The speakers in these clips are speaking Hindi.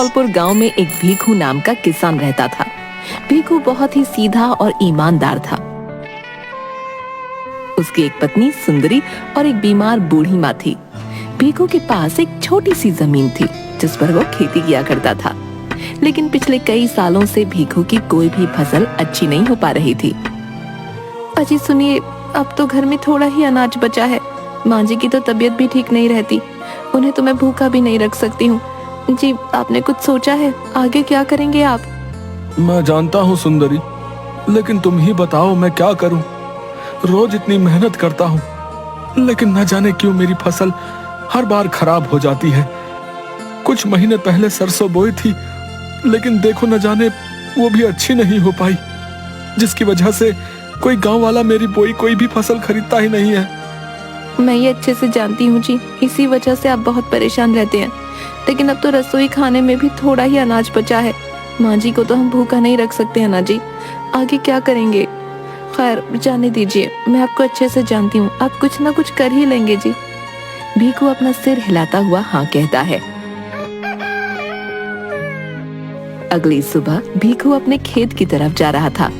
धौलपुर गांव में एक भीखू नाम का किसान रहता था। भीखू बहुत ही सीधा और ईमानदार था। उसकी एक पत्नी सुंदरी और एक बीमार बूढ़ी माँ थी। भीखू के पास एक छोटी सी जमीन थी जिस पर वो खेती किया करता था, लेकिन पिछले कई सालों से भीखू की कोई भी फसल अच्छी नहीं हो पा रही थी। अजी सुनिए, अब तो घर में थोड़ा ही अनाज बचा है। माँ जी की तो तबीयत भी ठीक नहीं रहती, उन्हें तो मैं भूखा भी नहीं रख सकती हूँ। जी, आपने कुछ सोचा है? आगे क्या करेंगे आप? मैं जानता हूँ सुंदरी, लेकिन तुम ही बताओ मैं क्या करूँ। रोज इतनी मेहनत करता हूँ, लेकिन न जाने क्यों मेरी फसल हर बार खराब हो जाती है। कुछ महीने पहले सरसों बोई थी, लेकिन देखो न जाने वो भी अच्छी नहीं हो पाई, जिसकी वजह से कोई गांव वाला मेरी बोई कोई भी फसल खरीदता ही नहीं है। मैं ये अच्छे से जानती हूँ जी, इसी वजह से आप बहुत परेशान रहते हैं। लेकिन अब तो रसोई खाने में भी थोड़ा ही अनाज बचा है। माँ जी को तो हम भूखा नहीं रख सकते हैं ना जी। आगे क्या करेंगे? खैर जाने दीजिए, मैं आपको अच्छे से जानती हूँ, आप कुछ ना कुछ कर ही लेंगे जी। भीखू अपना सिर हिलाता हुआ हाँ कहता है। अगली सुबह भीखू अपने खेत की तरफ जा रहा था।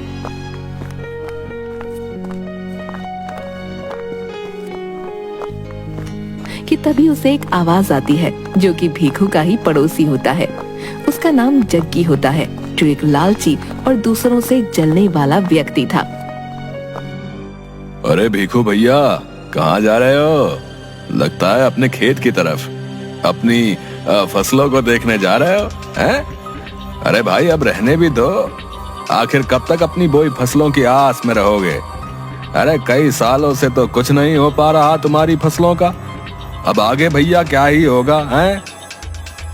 कि तभी उसे एक आवाज आती है जो कि भीखू का ही पड़ोसी होता है। उसका नाम जग्गी होता है, जो एक लालची और दूसरों से जलने वाला व्यक्ति था। अरे भीखू भैया, कहाँ जा रहे हो? लगता है अपने खेत की तरफ अपनी फसलों को देखने जा रहे हो, हैं? अरे भाई, अब रहने भी दो। आखिर कब तक अपनी बोई फसलों की आस में रहोगे? अरे कई सालों से तो कुछ नहीं हो पा रहा तुम्हारी फसलों का, अब आगे भैया क्या ही होगा, हैं?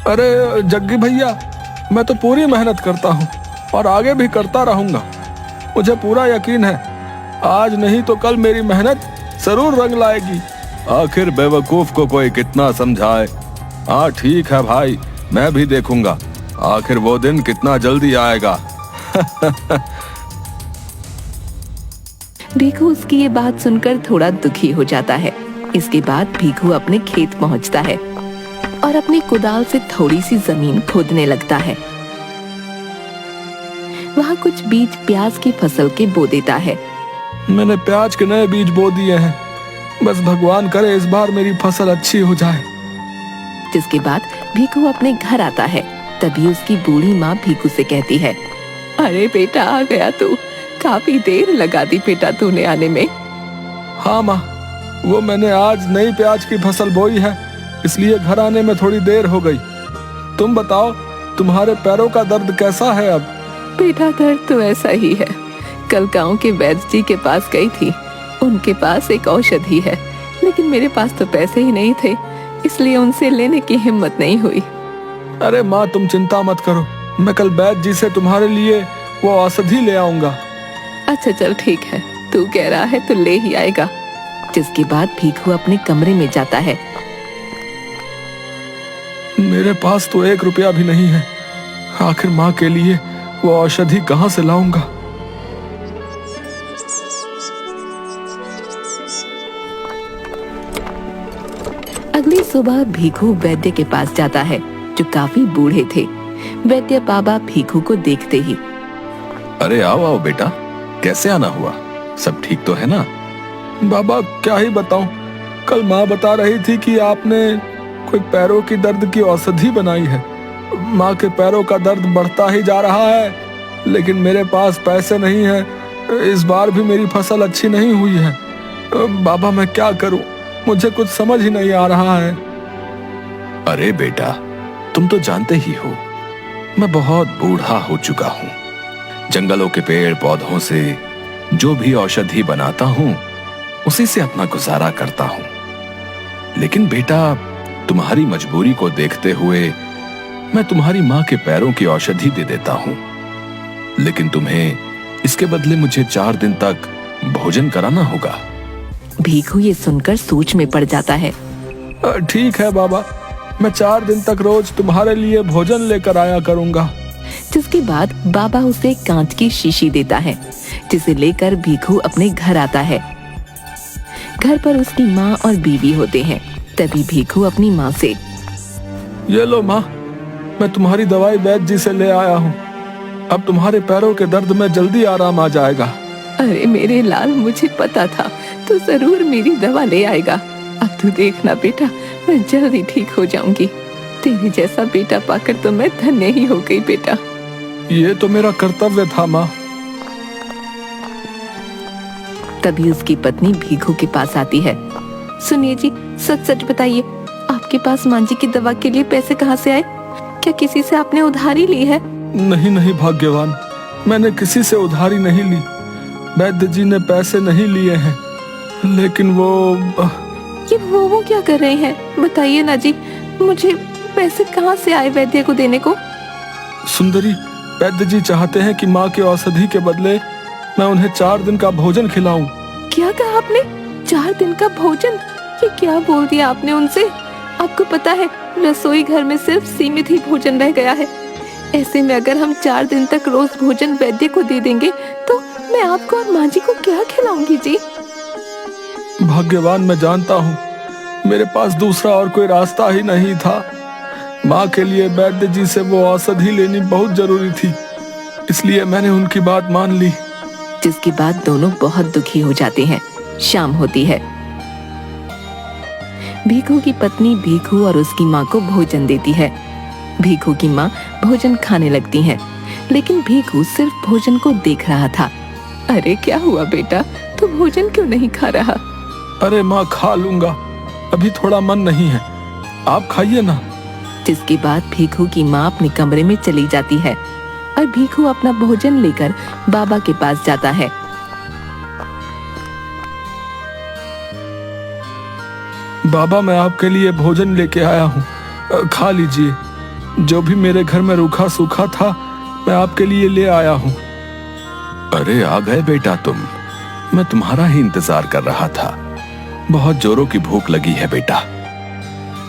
अरे जग्गी भैया, मैं तो पूरी मेहनत करता हूँ और आगे भी करता रहूंगा। मुझे पूरा यकीन है आज नहीं तो कल मेरी मेहनत जरूर रंग लाएगी। आखिर बेवकूफ को कोई कितना समझाए। हाँ ठीक है भाई, मैं भी देखूंगा आखिर वो दिन कितना जल्दी आएगा। भीखू उसकी ये बात सुनकर थोड़ा दुखी हो जाता है। इसके बाद भीखू अपने खेत पहुंचता है और अपनी कुदाल से थोड़ी सी जमीन खोदने लगता है। वहाँ कुछ बीज प्याज की फसल के बो देता है। मैंने प्याज के नए बीज बो दिए हैं, बस भगवान करे इस बार मेरी फसल अच्छी हो जाए। जिसके बाद भीखू अपने घर आता है। तभी उसकी बूढ़ी माँ भीखू से कहती है, अरे बेटा आ गया तू, काफी देर लगा दी बेटा तूने आने में। हाँ माँ, वो मैंने आज नई प्याज की फसल बोई है, इसलिए घर आने में थोड़ी देर हो गई। तुम बताओ, तुम्हारे पैरों का दर्द कैसा है अब? बेटा दर्द तो ऐसा ही है। कल गांव के वैद्य जी के पास गई थी, उनके पास एक औषधि है, लेकिन मेरे पास तो पैसे ही नहीं थे, इसलिए उनसे लेने की हिम्मत नहीं हुई। अरे माँ, तुम चिंता मत करो, मैं कल वैद्य जी से तुम्हारे लिए वो औषधि ले आऊंगा। अच्छा चल ठीक है, तू कह रहा है तो ले ही आएगा। जिसके बाद भीखू अपने कमरे में जाता है। मेरे पास तो 1 रुपया भी नहीं है, आखिर माँ के लिए वो औषधि कहाँ से लाऊंगा? अगली सुबह भीखू वैद्य के पास जाता है, जो काफी बूढ़े थे। वैद्य बाबा भीखू को देखते ही, अरे आओ आओ बेटा, कैसे आना हुआ? सब ठीक तो है ना? बाबा क्या ही बताऊं, कल माँ बता रही थी कि आपने कोई पैरों की दर्द की औषधि बनाई है। माँ के पैरों का दर्द बढ़ता ही जा रहा है, लेकिन मेरे पास पैसे नहीं है। इस बार भी मेरी फसल अच्छी नहीं हुई है। बाबा मैं क्या करूं, मुझे कुछ समझ ही नहीं आ रहा है। अरे बेटा, तुम तो जानते ही हो मैं बहुत बूढ़ा हो चुका हूँ। जंगलों के पेड़ पौधों से जो भी औषधि बनाता हूँ, उसी से अपना गुजारा करता हूँ। लेकिन बेटा, तुम्हारी मजबूरी को देखते हुए मैं तुम्हारी माँ के पैरों की औषधि दे देता हूँ, लेकिन तुम्हें इसके बदले मुझे 4 दिन तक भोजन कराना होगा। भीखू ये सुनकर सोच में पड़ जाता है। ठीक है बाबा, मैं 4 दिन तक रोज तुम्हारे लिए भोजन लेकर आया करूंगा। जिसके बाद बाबा उसे कांच की शीशी देता है, जिसे लेकर भीखू अपने घर आता है। घर पर उसकी माँ और बीवी होते हैं। तभी भीखू अपनी माँ से, ये लो माँ, मैं तुम्हारी दवाई वैद्य जी से ले आया हूँ। अब तुम्हारे पैरों के दर्द में जल्दी आराम आ जाएगा। अरे मेरे लाल, मुझे पता था तू जरूर मेरी दवा ले आएगा। अब तू देखना बेटा, मैं जल्दी ठीक हो जाऊंगी। तेरे जैसा बेटा पाकर तो मैं धन्य ही हो गई बेटा। ये तो मेरा कर्तव्य था माँ। तभी उसकी पत्नी भीखू के पास आती है। सुनिए जी, सच सच बताइए, आपके पास मांझी की दवा के लिए पैसे कहाँ से आए? क्या किसी से आपने उधारी ली है? नहीं नहीं भाग्यवान, मैंने किसी से उधारी नहीं ली। वैद्य जी ने पैसे नहीं लिए हैं, लेकिन वो क्या कर रहे हैं? बताइए ना जी, मुझे पैसे कहाँ से आए वैद्य को देने को? सुंदरी, वैद्य जी चाहते हैं कि माँ के औषधि के बदले मैं उन्हें 4 दिन का भोजन खिलाऊं। क्या कहा आपने? 4 दिन का भोजन? ये क्या बोल दिया आपने उनसे? आपको पता है रसोई घर में सिर्फ सीमित ही भोजन रह गया है। ऐसे में अगर हम 4 दिन तक रोज भोजन वैद्य को दे देंगे तो मैं आपको और माँ जी को क्या खिलाऊंगी जी? भाग्यवान, मैं जानता हूँ मेरे पास दूसरा और कोई रास्ता ही नहीं था। माँ के लिए वैद्य जी से वो औषधि लेनी बहुत जरूरी थी, इसलिए मैंने उनकी बात मान ली। जिसके बाद दोनों बहुत दुखी हो जाते हैं। शाम होती है। भीखू की पत्नी भीखू और उसकी माँ को भोजन देती है। भीखू की माँ भोजन खाने लगती हैं, लेकिन भीखू सिर्फ भोजन को देख रहा था। अरे क्या हुआ बेटा, तू भोजन क्यों नहीं खा रहा? अरे माँ, खा लूंगा, अभी थोड़ा मन नहीं है, आप खाइए ना। जिसके बाद भीखू की माँ अपने कमरे में चली जाती है और भीखू अपना भोजन लेकर बाबा के पास जाता है। बाबा, मैं आपके लिए भोजन लेके आया हूँ, खा लीजिए। जो भी मेरे घर में रूखा सूखा था मैं आपके लिए ले आया हूँ। अरे आ गए बेटा तुम, मैं तुम्हारा ही इंतजार कर रहा था। बहुत जोरों की भूख लगी है बेटा।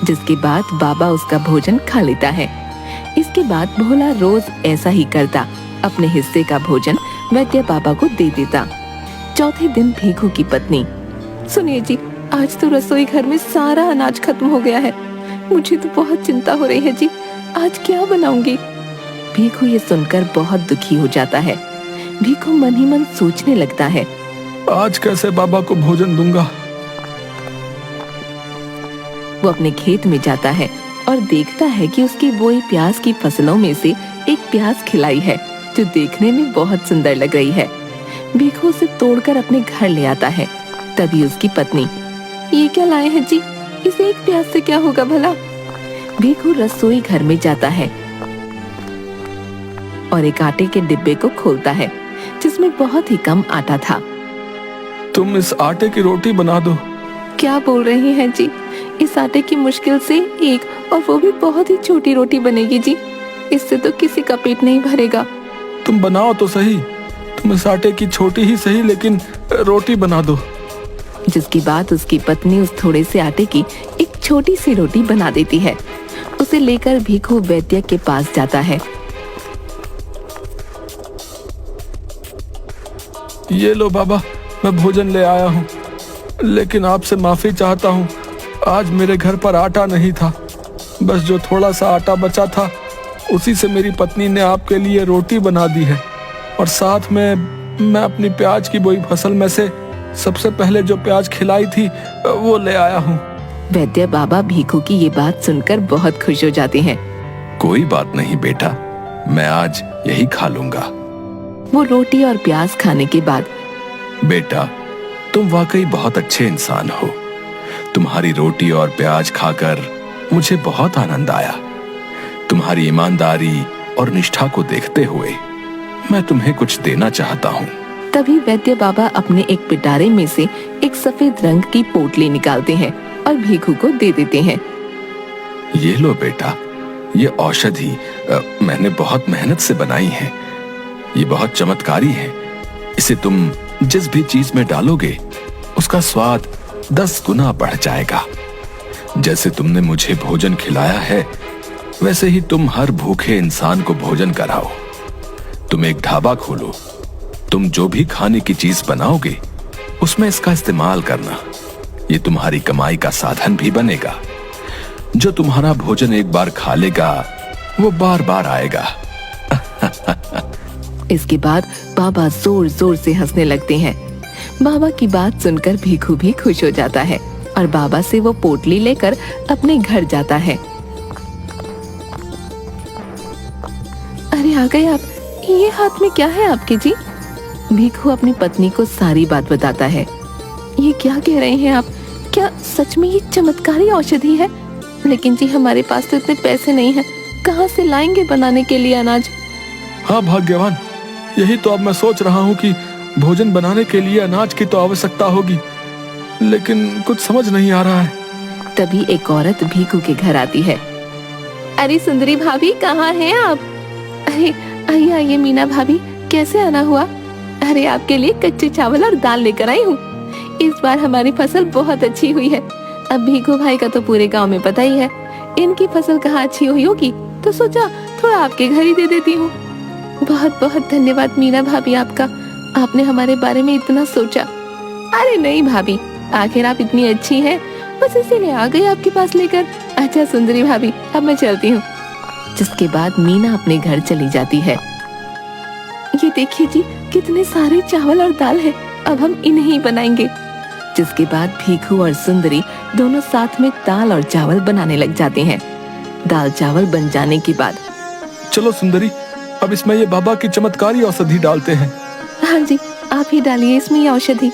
जिसके बाद बाबा उसका भोजन खा लेता है। इसके बाद भोला रोज ऐसा ही करता, अपने हिस्से का भोजन वैद्य बाबा को दे देता। चौथे दिन भीखू की पत्नी, सुनिए जी, आज तो रसोई घर में सारा अनाज खत्म हो गया है। मुझे तो बहुत चिंता हो रही है जी, आज क्या बनाऊंगी? भीखू ये सुनकर बहुत दुखी हो जाता है। भीखू मन ही मन सोचने लगता है, आज कैसे बाबा को भोजन दूंगा। वो अपने खेत में जाता है और देखता है कि उसकी बोई प्याज की फसलों में से एक प्याज खिलाई है, जो देखने में बहुत सुंदर लग रही है। भीखू उसे तोड़कर अपने घर ले आता है। तभी उसकी पत्नी, ये क्या लाए हैं जी? इसे एक प्याज से क्या होगा भला? भीखू रसोई घर में जाता है और एक आटे के डिब्बे को खोलता है, जिसमें बहुत ही कम आटा था। तुम इस आटे की रोटी बना दो। क्या बोल रही हैं जी? इस आटे की मुश्किल से एक, और वो भी बहुत ही छोटी रोटी बनेगी जी। इससे तो किसी का पेट नहीं भरेगा। तुम बनाओ तो सही, तुम इस आटे की छोटी ही सही, लेकिन रोटी बना दो। जिसकी बात उसकी पत्नी उस थोड़े से आटे की एक छोटी सी रोटी बना देती है। उसे लेकर भीखू वैद्य के पास जाता है। ये लो बाबा, मैं भोजन ले आया हूँ, लेकिन आपसे माफी चाहता हूँ, आज मेरे घर पर आटा नहीं था। बस जो थोड़ा सा आटा बचा था उसी से मेरी पत्नी ने आपके लिए रोटी बना दी है, और साथ में मैं अपनी प्याज की बोई फसल में से सबसे पहले जो प्याज खिलाई थी वो ले आया हूँ। वैद्य बाबा भीखू की ये बात सुनकर बहुत खुश हो जाते हैं। कोई बात नहीं बेटा, मैं आज यही खा लूंगा। वो रोटी और प्याज खाने के बाद, बेटा तुम वाकई बहुत अच्छे इंसान हो। तुम्हारी रोटी और प्याज खाकर मुझे बहुत आनंद आया। तुम्हारी ईमानदारी और निष्ठा को देखते हुए मैं तुम्हें कुछ देना चाहता हूँ। तभी वैद्य बाबा अपने एक पिटारे में से एक सफेद रंग की पोटली निकालते हैं और भीखू को दे देते हैं। ये लो बेटा, ये औषधि मैंने बहुत मेहनत से बनाई है। ये बहुत चमत्कारी है। इसे तुम जिस भी चीज में डालोगे उसका स्वाद 10 गुना बढ़ जाएगा। जैसे तुमने मुझे भोजन खिलाया है, वैसे ही तुम हर भूखे इंसान को भोजन कराओ। तुम एक ढाबा खोलो, तुम जो भी खाने की चीज बनाओगे उसमें इसका इस्तेमाल करना। ये तुम्हारी कमाई का साधन भी बनेगा। जो तुम्हारा भोजन एक बार खा लेगा वो बार बार आएगा। इसके बाद बाबा जोर जोर से हंसने लगते हैं। बाबा की बात सुनकर भीखू भी खुश हो जाता है और बाबा से वो पोटली लेकर अपने घर जाता है। अरे आ गए आप, ये हाथ में क्या है आपके जी? भीखू अपनी पत्नी को सारी बात बताता है। ये क्या कह रहे हैं आप? क्या सच में ये चमत्कारी औषधि है? लेकिन जी हमारे पास तो इतने पैसे नहीं हैं, कहाँ से लाएंगे बनाने के लिए अनाज? हाँ भाग्यवान, यही तो अब मैं सोच रहा हूँ कि भोजन बनाने के लिए अनाज की तो आवश्यकता होगी, लेकिन कुछ समझ नहीं आ रहा है। तभी एक औरत भीखू के घर आती है। अरे सुंदरी भाभी, कहाँ हैं आप? अरे आइए आइए मीना भाभी, कैसे आना हुआ? अरे आपके लिए कच्चे चावल और दाल लेकर आई हूँ। इस बार हमारी फसल बहुत अच्छी हुई है। अब भीखू भाई का तो पूरे गांव में पता ही है, इनकी फसल कहाँ अच्छी हुई होगी, तो सोचा थोड़ा आपके घर ही दे देती हूँ। बहुत बहुत धन्यवाद मीना भाभी आपका, आपने हमारे बारे में इतना सोचा। अरे नहीं भाभी, आखिर आप इतनी अच्छी हैं, बस इसीलिए आ गई आपके पास लेकर। अच्छा सुंदरी भाभी, अब मैं चलती हूँ। जिसके बाद मीना अपने घर चली जाती है। ये देखिए जी, कितने सारे चावल और दाल है, अब हम इन्हें ही बनाएंगे। जिसके बाद भीखू और सुंदरी दोनों साथ में दाल और चावल बनाने लग जाते हैं। दाल चावल बन जाने के बाद चलो सुंदरी, अब इसमें ये बाबा की चमत्कारी औषधि डालते हैं। हाँ जी, आप ही डालिए इसमें ये औषधि।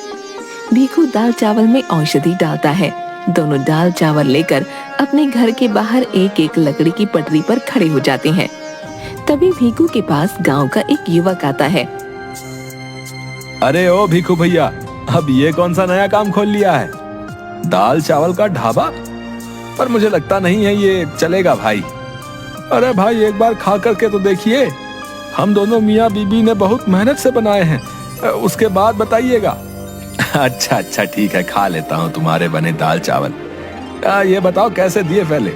भीखू दाल चावल में औषधि डालता है। दोनों दाल चावल लेकर अपने घर के बाहर एक एक लकड़ी की पटरी पर खड़े हो जाते हैं। तभी भीखू के पास गांव का एक युवक आता है। अरे ओ भीखू भैया, अब ये कौन सा नया काम खोल लिया है? दाल चावल का ढाबा? पर मुझे लगता नहीं है ये चलेगा भाई। अरे भाई, एक बार खा करके तो देखिए, हम दोनों मियाँ बीबी ने बहुत मेहनत से बनाए हैं, उसके बाद बताइएगा। अच्छा अच्छा ठीक है, खा लेता हूँ तुम्हारे बने दाल चावल। ये बताओ कैसे दिए पहले?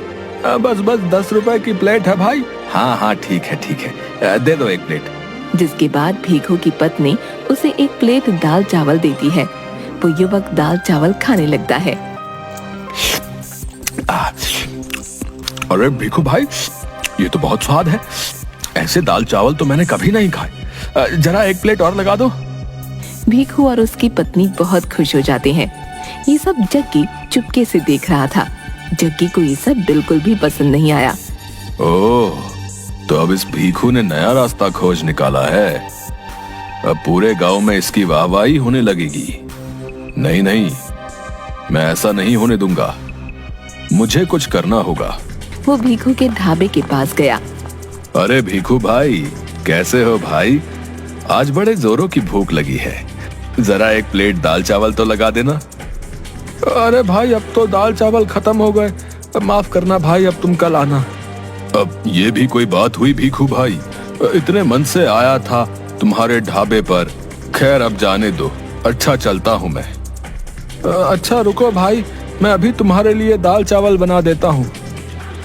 बस 10 रुपए की प्लेट है भाई। हाँ हाँ ठीक है, दे दो एक प्लेट। जिसके बाद भीखू की पत्नी उसे एक प्लेट दाल चावल देती है। वो युवक दाल चावल खाने लगता है। अरे भीखू भाई, ये तो बहुत स्वाद है। ऐसे दाल चावल तो मैंने कभी नहीं खाए। जरा एक प्लेट और लगा दो। भीखू और उसकी पत्नी बहुत खुश हो जाते हैं। ये सब जग्गी चुपके से देख रहा था। जग्गी को ये सब बिल्कुल भी पसंद नहीं आया। ओह, तो अब इस भीखू ने नया रास्ता खोज निकाला है। अब पूरे गांव में इसकी वाहवाही होने लगेगी। नहीं नहीं, मैं ऐसा नहीं होने दूंगा। मुझे कुछ करना होगा। वो भीखू के ढाबे के पास गया। अरे भीखू भाई, कैसे हो भाई? आज बड़े जोरों की भूख लगी है, जरा एक प्लेट दाल चावल तो लगा देना। अरे भाई, अब तो दाल चावल खत्म हो गए, माफ करना भाई, अब तुम कल आना। अब ये भी कोई बात हुई भीखू भाई? इतने मन से आया था तुम्हारे ढाबे पर। खैर अब जाने दो, अच्छा चलता हूँ मैं। अच्छा रुको भाई, मैं अभी तुम्हारे लिए दाल चावल बना देता हूँ।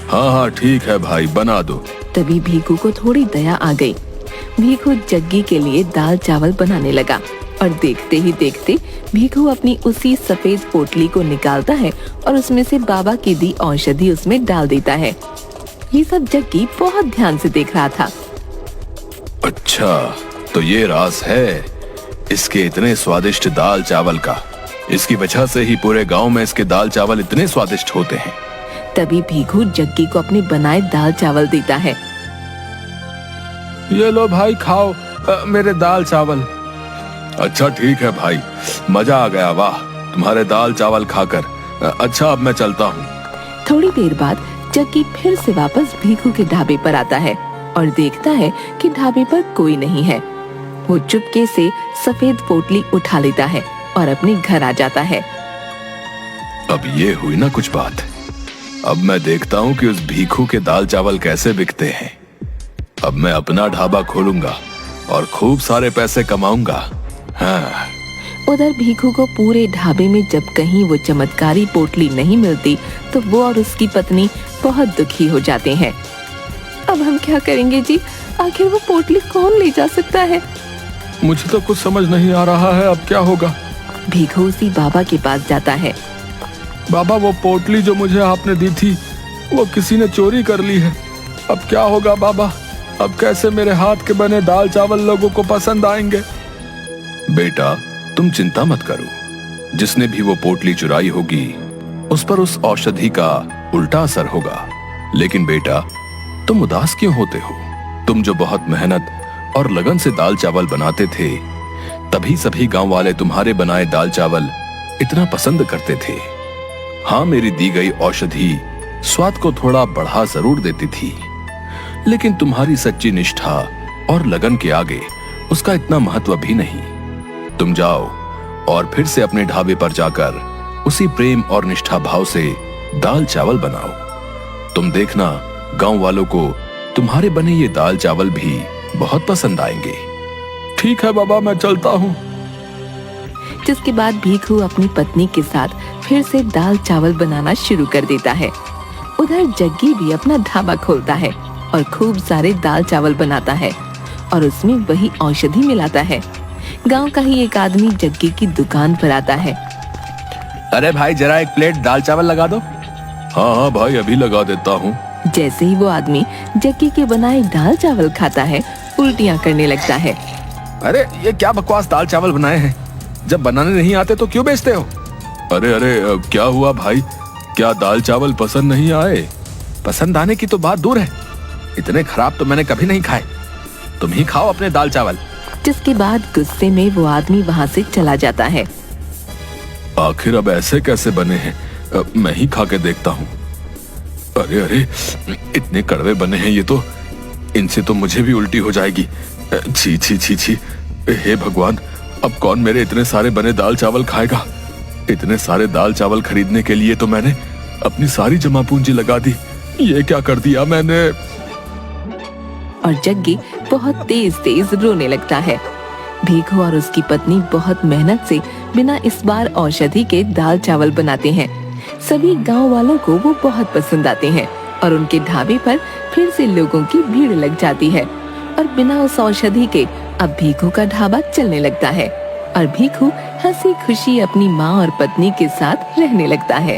हाँ हाँ ठीक है भाई, बना दो। तभी भीखू को थोड़ी दया आ गई। भीखू जग्गी के लिए दाल चावल बनाने लगा और देखते ही देखते भीखू अपनी उसी सफेद पोटली को निकालता है और उसमें से बाबा की दी औषधि उसमें डाल देता है। ये सब जग्गी बहुत ध्यान से देख रहा था। अच्छा, तो ये राज है इसके इतने स्वादिष्ट दाल चावल का। इसकी वजह से ही पूरे गांव में इसके दाल चावल इतने स्वादिष्ट होते हैं। तभी भीखू जग्गी को अपने बनाए दाल चावल देता है। ये लो भाई, खाओ मेरे दाल चावल। अच्छा ठीक है भाई, मजा आ गया, वाह तुम्हारे दाल चावल खाकर। अच्छा अब मैं चलता हूँ। थोड़ी देर बाद जग्गी फिर से वापस भीखू के ढाबे पर आता है और देखता है कि ढाबे पर कोई नहीं है। वो चुपके से सफेद पोटली उठा लेता है और अपने घर आ जाता है। अब ये हुई ना कुछ बात। अब मैं देखता हूँ कि उस भीखू के दाल चावल कैसे बिकते हैं। अब मैं अपना ढाबा खोलूंगा और खूब सारे पैसे कमाऊंगा। हाँ। उधर भीखू को पूरे ढाबे में जब कहीं वो चमत्कारी पोटली नहीं मिलती तो वो और उसकी पत्नी बहुत दुखी हो जाते हैं। अब हम क्या करेंगे जी? आखिर वो पोटली कौन ले जा सकता है? मुझे तो कुछ समझ नहीं आ रहा है, अब क्या होगा? भीखू उसी बाबा के पास जाता है। बाबा, वो पोटली जो मुझे आपने दी थी वो किसी ने चोरी कर ली है। अब क्या होगा बाबा? अब कैसे मेरे हाथ के बने दाल चावल लोगों को पसंद आएंगे? बेटा, तुम चिंता मत करो। जिसने भी वो पोटली चुराई होगी उस पर उस औषधि का उल्टा असर होगा। लेकिन बेटा, तुम उदास क्यों होते हो? तुम जो बहुत मेहनत और लगन से दाल चावल बनाते थे, तभी सभी गांव वाले तुम्हारे बनाए दाल चावल इतना पसंद करते थे। हाँ, मेरी दी गई औषधि स्वाद को थोड़ा बढ़ा जरूर देती थी, लेकिन तुम्हारी सच्ची निष्ठा और लगन के आगे उसका इतना महत्व भी नहीं। तुम जाओ और फिर से अपने ढाबे पर जाकर उसी प्रेम और निष्ठा भाव से दाल चावल बनाओ। तुम देखना, गांव वालों को तुम्हारे बने ये दाल चावल भी बहुत पसंद आएंगे। ठीक है बाबा, मैं चलता हूँ। जिसके बाद भीखू अपनी पत्नी के साथ फिर से दाल चावल बनाना शुरू कर देता है। उधर जग्गी भी अपना ढाबा खोलता है और खूब सारे दाल चावल बनाता है और उसमें वही औषधि मिलाता है। गांव का ही एक आदमी जग्गी की दुकान पर आता है। अरे भाई, जरा एक प्लेट दाल चावल लगा दो। हाँ हाँ भाई, अभी लगा देता हूँ। जैसे ही वो आदमी जग्गी के बनाए दाल चावल खाता है, उल्टियां करने लगता है। अरे ये क्या बकवास दाल चावल बनाए हैं? जब बनाने नहीं आते तो क्यों बेचते हो? अरे अरे, क्या हुआ भाई? क्या दाल चावल पसंद नहीं आए? पसंद आने की तो बात दूर है, इतने खराब तो मैंने कभी नहीं खाए। तुम ही खाओ अपने दाल चावल। जिसके बाद गुस्से में वो आदमी वहाँ से चला जाता है। आखिर अब ऐसे कैसे बने हैं? मैं ही खा के देखता हूँ। अरे अरे, इतने कड़वे बने हैं ये तो, इनसे तो मुझे भी उल्टी हो जाएगी। छी छी छी छी। हे भगवान, अब कौन मेरे इतने सारे बने दाल चावल खाएगा? इतने सारे दाल चावल खरीदने के लिए तो मैंने अपनी सारी जमा पूंजी लगा दी। ये क्या कर दिया मैंने? और जग्गी बहुत तेज तेज रोने लगता है। भीखू और उसकी पत्नी बहुत मेहनत से बिना इस बार औषधि के दाल चावल बनाते हैं। सभी गांव वालों को वो बहुत पसंद आते हैं और उनके ढाबे पर फिर से लोगों की भीड़ लग जाती है। और बिना उस औषधि के अब भीखू का ढाबा चलने लगता है और भीखू हंसी खुशी अपनी माँ और पत्नी के साथ रहने लगता है।